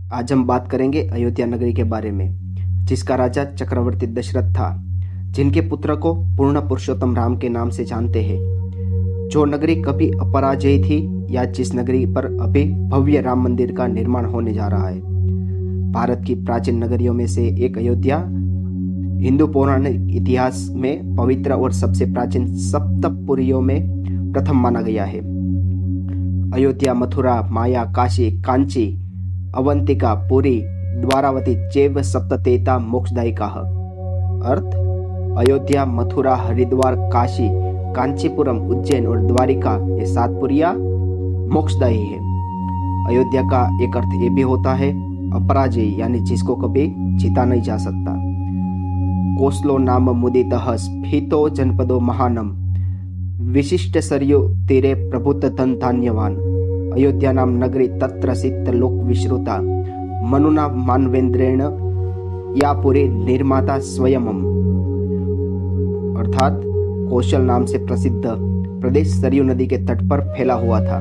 आज हम बात करेंगे अयोध्या नगरी के बारे में, जिसका राजा चक्रवर्ती दशरथ था, जिनके पुत्र को पूर्ण पुरुषोत्तम राम के नाम से जानते हैं। जो नगरी कभी अपराजयी थी या जिस नगरी पर अभी भव्य राम मंदिर का निर्माण होने जा रहा है। भारत की प्राचीन नगरियों में से एक अयोध्या हिंदू पौराणिक इतिहास में पवित्र और सबसे प्राचीन सप्तपुरियों में प्रथम माना गया है। अयोध्या, मथुरा, माया, काशी, कांची, अवंतिका, पुरी, द्वारावती चैव सप्ततेता मोक्षदायिका। अर्थ: अयोध्या, मथुरा, हरिद्वार, काशी, कांचीपुरम, उज्जैन और द्वारिका ये 7 पुरिया मोक्षदायी है। अयोध्या का एक अर्थ ये भी होता है अपराजयी, यानी जिसको कभी जीता नहीं जा सकता। कोसलो नाम मुदितः स्फीतो जनपदो महानम, विशिष्ट सरयू तीरे प्रभुत धन धान्यवान। अयोध्या नाम नगरी तत्र सित लोक विश्रुता, मनुना मानवेंद्रेण या पुरी निर्माता स्वयंम। अर्थात कौशल नाम से प्रसिद्ध प्रदेश सरयू नदी के तट पर फैला हुआ था।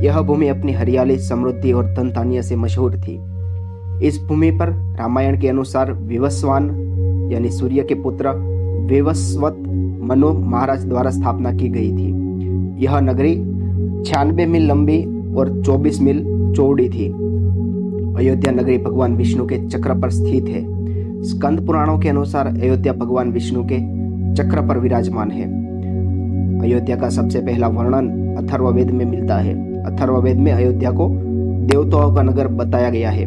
यह भूमि अपनी हरियाली, समृद्धि और धन धान्य से मशहूर थी। इस भूमि पर रामायण के अनुसार विवस्वान यानी सूर्य के पुत्र विवस्वत मनु महाराज द्वारा स्थापना की गई थी। यह नगरी 96 मील लंबी और 24 मील चौड़ी थी। अयोध्या नगरी भगवान विष्णु के चक्र पर स्थित है। स्कंद पुराणों के अनुसार अयोध्या भगवान विष्णु के चक्र पर विराजमान है। अयोध्या का सबसे पहला वर्णन अथर्ववेद में मिलता है। अथर्ववेद में अयोध्या को देवताओं का नगर बताया गया है।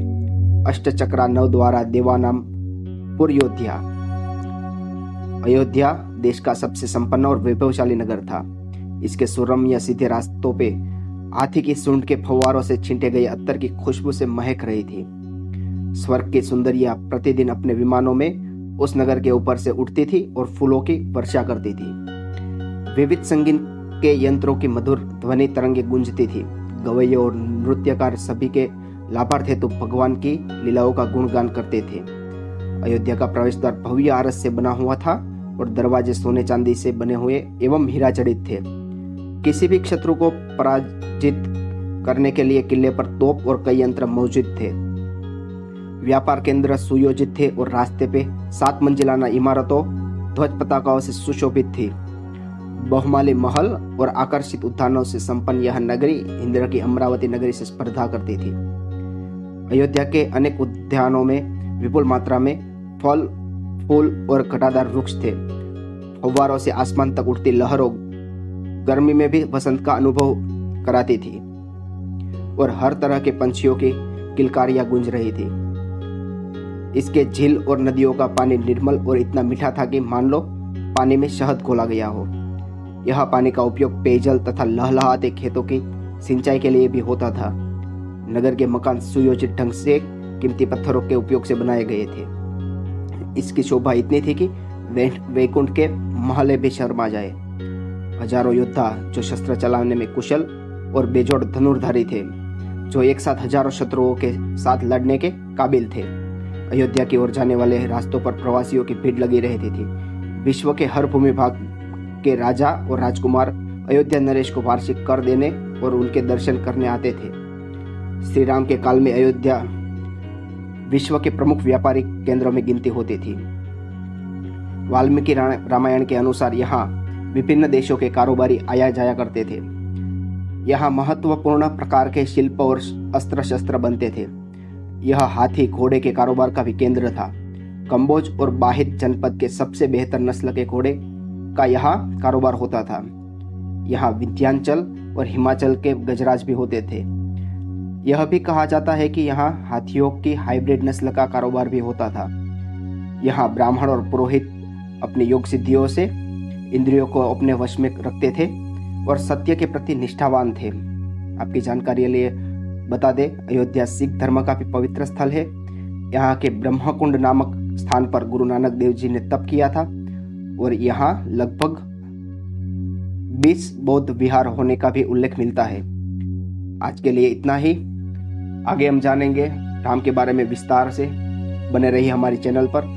अष्टचक्रा 9 द्वारा देवानाम पुरयोध्या। अयोध्या देश का सबसे संपन्न और वैभवशाली नगर था। इसके सुरम्य सीधे रास्तों पे हाथी की सूंड के फव्वारों से छींटे गए अत्तर की खुशबू से महक रही थी। स्वर्ग की सुंदरियां प्रतिदिन अपने विमानों में उस नगर के ऊपर से उठती थी और फूलों की वर्षा करती थी। विविध संगीत के यंत्रों की मधुर ध्वनि तरंगे गूंजती थी। गवैये और नृत्यकार सभी के लाभार्थ हेतु भगवान की लीलाओं का गुणगान करते थे। अयोध्या का प्रवेश द्वार भव्य आरस से बना हुआ था और दरवाजे सोने चांदी से बने हुए एवं हीरा जड़ित थे। किसी भी शत्रु को पराजित करने के लिए किले पर तोप और कई यंत्र मौजूद थे। व्यापार केंद्र सुयोजित थे और रास्ते पे 7 मंजिलाना इमारतों ध्वज पताकाओं से सुशोभित थी। बहुमाली महल और आकर्षित उद्यानों से संपन्न यह नगरी इंद्र की अमरावती नगरी से स्पर्धा करती थी। अयोध्या के अनेक उद्यानों में विपुल मात्रा में फल, फूल और घटादार वृक्ष थे। फव्वारों से आसमान तक उठती लहरों गर्मी में भी वसंत का अनुभव कराती थी और हर तरह के पंछियों की किलकारियां गूंज रही थी। इसके झील और नदियों का पानी निर्मल और इतना मीठा था कि मान लो पानी में शहद घोला गया हो। यह पानी का उपयोग पेयजल तथा लहलहाते खेतों की सिंचाई के लिए भी होता था। नगर के मकान सुयोजित ढंग से कीमती पत्थरों के उपयोग से बनाए गए थे। इसकी शोभा इतनी थी कि वैकुंठ के महले भी शर्मा जाए। हजारों योद्धा जो शस्त्र चलाने में कुशल और बेजोड़ धनुर्धारी थे, जो एक साथ हजारों शत्रुओं के साथ लड़ने के काबिल थे। अयोध्या की ओर जाने वाले रास्तों पर प्रवासियों की भीड़ लगी रहती थी। विश्व के हर भूमि भाग के राजा और राजकुमार अयोध्या नरेश को वार्षिक कर देने और उनके दर्शन करने आते थे। श्री राम के काल में अयोध्या विश्व के प्रमुख व्यापारिक केंद्रों में गिनती होती थी। वाल्मीकि रामायण के अनुसार यहाँ विभिन्न देशों के कारोबारी आया जाया करते थे। यहाँ महत्वपूर्ण प्रकार के शिल्प और अस्त्र शस्त्र बनते थे। यह हाथी घोड़े के कारोबार का भी केंद्र था। कंबोज और बाहित जनपद के सबसे बेहतर नस्ल के घोड़े का यहाँ कारोबार होता था। यहाँ विंध्याचल और हिमाचल के गजराज भी होते थे। यह भी कहा जाता है कि यहाँ हाथियों की हाइब्रिड नस्ल का कारोबार भी होता था। यहाँ ब्राह्मण और पुरोहित अपनी योग सिद्धियों से इंद्रियों को अपने वश में रखते थे और सत्य के प्रति निष्ठावान थे। आपकी जानकारी के लिए बता दें, अयोध्या सिख धर्म का भी पवित्र स्थल है। यहाँ के ब्रह्मकुंड नामक स्थान पर गुरु नानक देव जी ने तप किया था और यहाँ लगभग 20 बौद्ध विहार होने का भी उल्लेख मिलता है। आज के लिए इतना ही। आगे हम जानेंगे राम के बारे में विस्तार से। बने रहिए हमारे चैनल पर।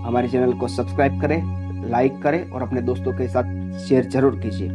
हमारे चैनल को सब्सक्राइब करें, लाइक करें और अपने दोस्तों के साथ शेयर जरूर कीजिए।